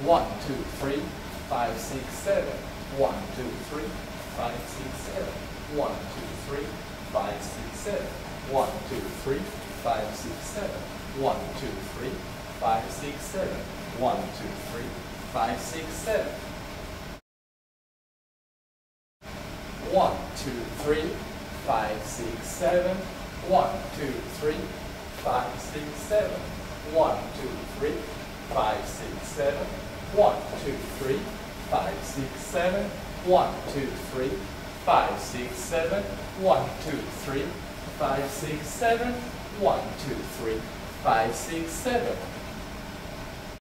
1, 2, 3, 5, 6, 7. 1, 2, 3, 5, 6, 7. 1, 2, 3, 5, 6, 7. 1, 2, 3, 5, 6, 7. 1, 2, 3, 5, 6, 7. 1, 2, 3, 5, 6, 7. 1, 2, 3, 5, 6, 7. 1, 2, 3, 5, 6, 7. 1, 2, 3, 5, 6, 7. 1, 2, 3, 5, 6, 7. 1, 2, 3, 5, 6, 7. 1, 2, 3, 5, 6, 7. 1, 2, 3, 5, 6, 7.